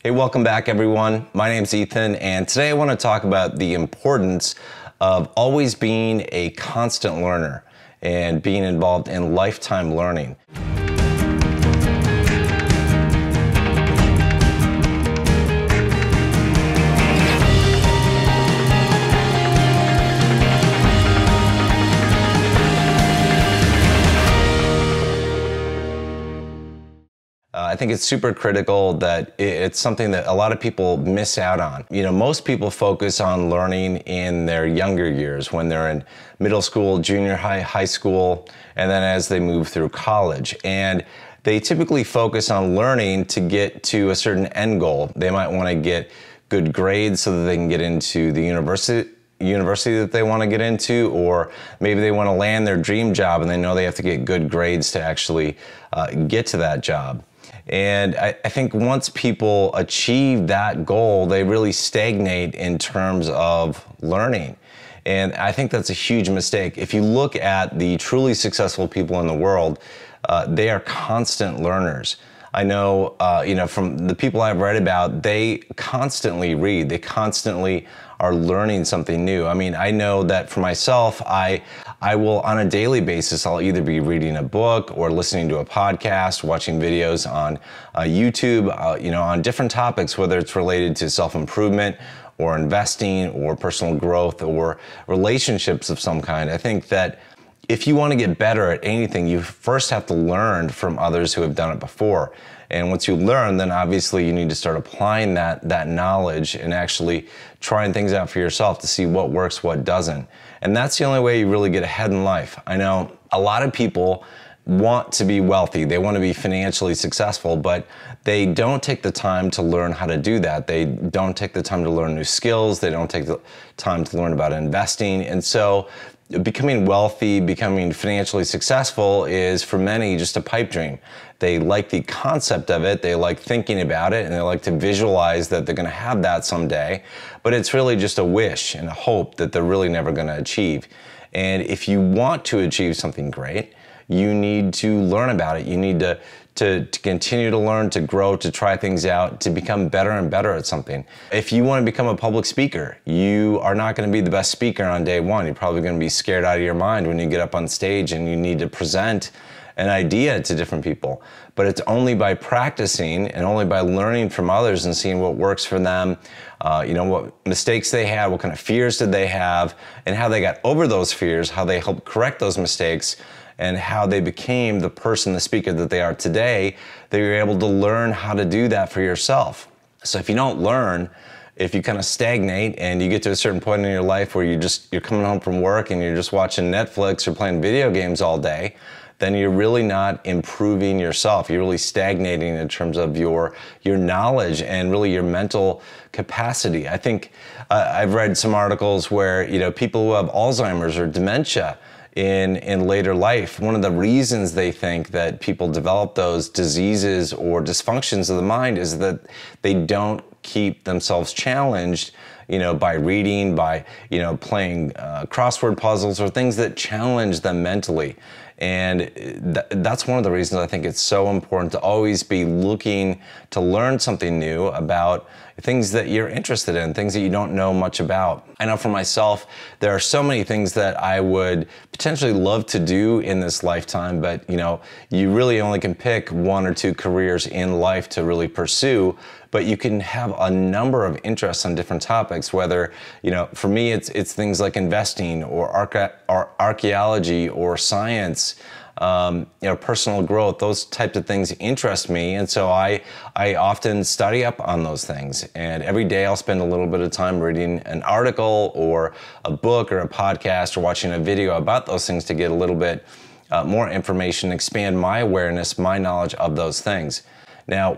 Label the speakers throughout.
Speaker 1: Hey, welcome back everyone. My name's Ethan, and today I want to talk about the importance of always being a constant learner and being involved in lifetime learning. I think it's super critical that it's something that a lot of people miss out on. You know, most people focus on learning in their younger years when they're in middle school, junior high, high school, and then as they move through college. And they typically focus on learning to get to a certain end goal. They might want to get good grades so that they can get into the university that they want to get into, or maybe they want to land their dream job and they know they have to get good grades to actually get to that job. And I think once people achieve that goal, they really stagnate in terms of learning. And I think that's a huge mistake. If you look at the truly successful people in the world, they are constant learners. I know, from the people I've read about, they constantly read. They constantly are learning something new. I mean, I know that for myself, I will, on a daily basis, I'll either be reading a book or listening to a podcast, watching videos on YouTube, on different topics, whether it's related to self-improvement or investing or personal growth or relationships of some kind. I think that if you want to get better at anything, you first have to learn from others who have done it before. And once you learn, then obviously you need to start applying that knowledge and actually trying things out for yourself to see what works, what doesn't. And that's the only way you really get ahead in life. I know a lot of people want to be wealthy. They want to be financially successful, but they don't take the time to learn how to do that. They don't take the time to learn new skills. They don't take the time to learn about investing. And so becoming wealthy, becoming financially successful is for many just a pipe dream. They like the concept of it, they like thinking about it, and they like to visualize that they're going to have that someday, but it's really just a wish and a hope that they're really never going to achieve. And if you want to achieve something great, you need to learn about it. You need to continue to learn, to grow, to try things out, to become better and better at something. If you want to become a public speaker, you are not going to be the best speaker on day one. You're probably going to be scared out of your mind when you get up on stage and you need to present an idea to different people. But it's only by practicing and only by learning from others and seeing what works for them, what mistakes they had, what kind of fears did they have, and how they got over those fears, how they helped correct those mistakes, and how they became the person, the speaker that they are today, that you're able to learn how to do that for yourself. So if you don't learn, if you kind of stagnate and you get to a certain point in your life where you're coming home from work and you're just watching Netflix or playing video games all day, then you're really not improving yourself. You're really stagnating in terms of your knowledge and really your mental capacity. I think I've read some articles where people who have Alzheimer's or dementia in later life, one of the reasons they think that people develop those diseases or dysfunctions of the mind is that they don't keep themselves challenged, by reading, by, playing crossword puzzles or things that challenge them mentally. And that's one of the reasons I think it's so important to always be looking to learn something new about things that you're interested in, things that you don't know much about. I know for myself, there are so many things that I would potentially love to do in this lifetime, but you really only can pick one or two careers in life to really pursue. But you can have a number of interests on different topics, whether, for me, it's things like investing or archaeology or science, personal growth. Those types of things interest me. And so I often study up on those things. And every day I'll spend a little bit of time reading an article or a book or a podcast or watching a video about those things to get a little bit more information, expand my awareness, my knowledge of those things. Now,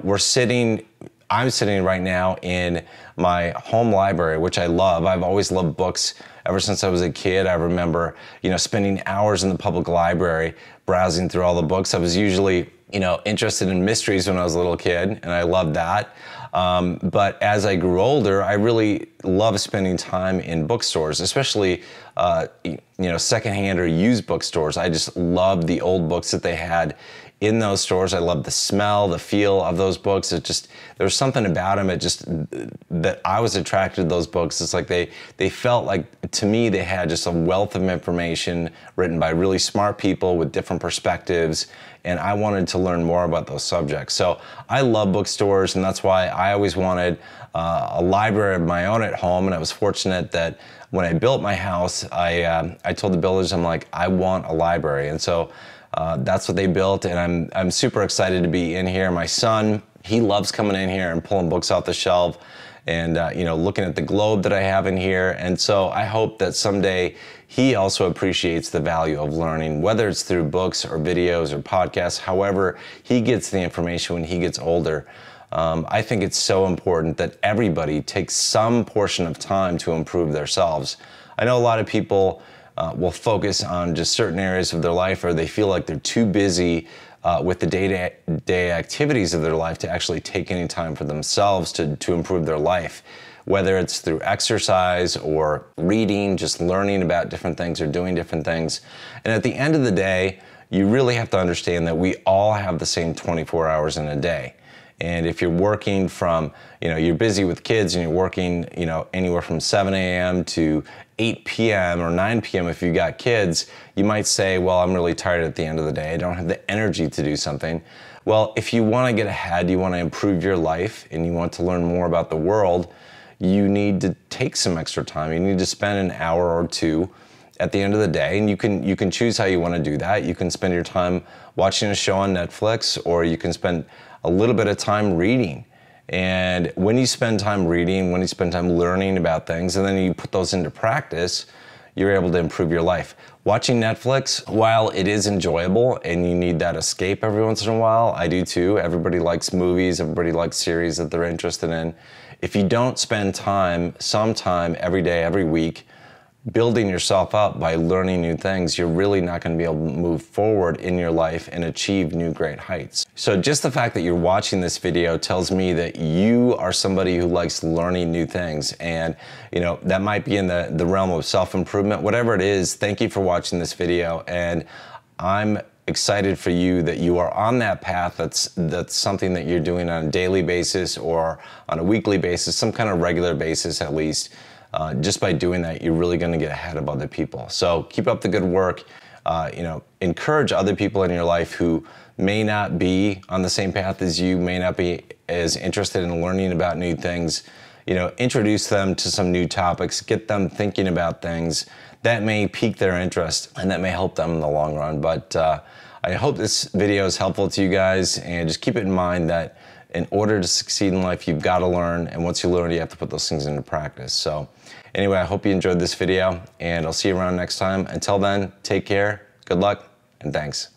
Speaker 1: I'm sitting right now in my home library, which I love. I've always loved books ever since I was a kid. I remember, spending hours in the public library browsing through all the books. I was usually, interested in mysteries when I was a little kid, and I loved that. But as I grew older, I really love spending time in bookstores, especially, secondhand or used bookstores. I just love the old books that they had in those stores. I love the smell, the feel of those books. It just, there's something about them, that I was attracted to those books. It's like they felt like, to me, they had just a wealth of information written by really smart people with different perspectives, and I wanted to learn more about those subjects. So I love bookstores, and that's why I always wanted a library of my own at home, and I was fortunate that when I built my house, I told the builders, I'm like, I want a library. And so that's what they built, and I'm super excited to be in here. My son, he loves coming in here and pulling books off the shelf and looking at the globe that I have in here. And so I hope that someday he also appreciates the value of learning, whether it's through books or videos or podcasts, however he gets the information when he gets older. I think it's so important that everybody takes some portion of time to improve themselves. I know a lot of people will focus on just certain areas of their life, or they feel like they're too busy with the day-to-day activities of their life to actually take any time for themselves to improve their life. Whether it's through exercise or reading, just learning about different things or doing different things. And at the end of the day, you really have to understand that we all have the same 24 hours in a day. And if you're working from, you're busy with kids and you're working, anywhere from 7 a.m. to 8 p.m. or 9 p.m. if you got kids, you might say, well, I'm really tired at the end of the day. I don't have the energy to do something. Well, if you want to get ahead, you want to improve your life, and you want to learn more about the world, you need to take some extra time. You need to spend an hour or two at the end of the day, and you can choose how you want to do that. You can spend your time watching a show on Netflix, or you can spend a little bit of time reading. And when you spend time reading, when you spend time learning about things, and then you put those into practice, you're able to improve your life. Watching Netflix, while it is enjoyable and you need that escape every once in a while, I do too. Everybody likes movies, everybody likes series that they're interested in. If you don't spend some time every day, every week, building yourself up by learning new things, you're really not going to be able to move forward in your life and achieve new great heights. So just the fact that you're watching this video tells me that you are somebody who likes learning new things. And that might be in the realm of self-improvement, whatever it is. Thank you for watching this video, and I'm excited for you that you are on that path. That's something that you're doing on a daily basis or on a weekly basis, some kind of regular basis at least. Just by doing that, you're really going to get ahead of other people. So keep up the good work. Encourage other people in your life who may not be on the same path as you, may not be as interested in learning about new things. Introduce them to some new topics, get them thinking about things that may pique their interest, and that may help them in the long run. But I hope this video is helpful to you guys, and just keep it in mind that in order to succeed in life, you've got to learn, and once you learn, you have to put those things into practice. So anyway, I hope you enjoyed this video, and I'll see you around next time. Until then, take care, good luck, and thanks.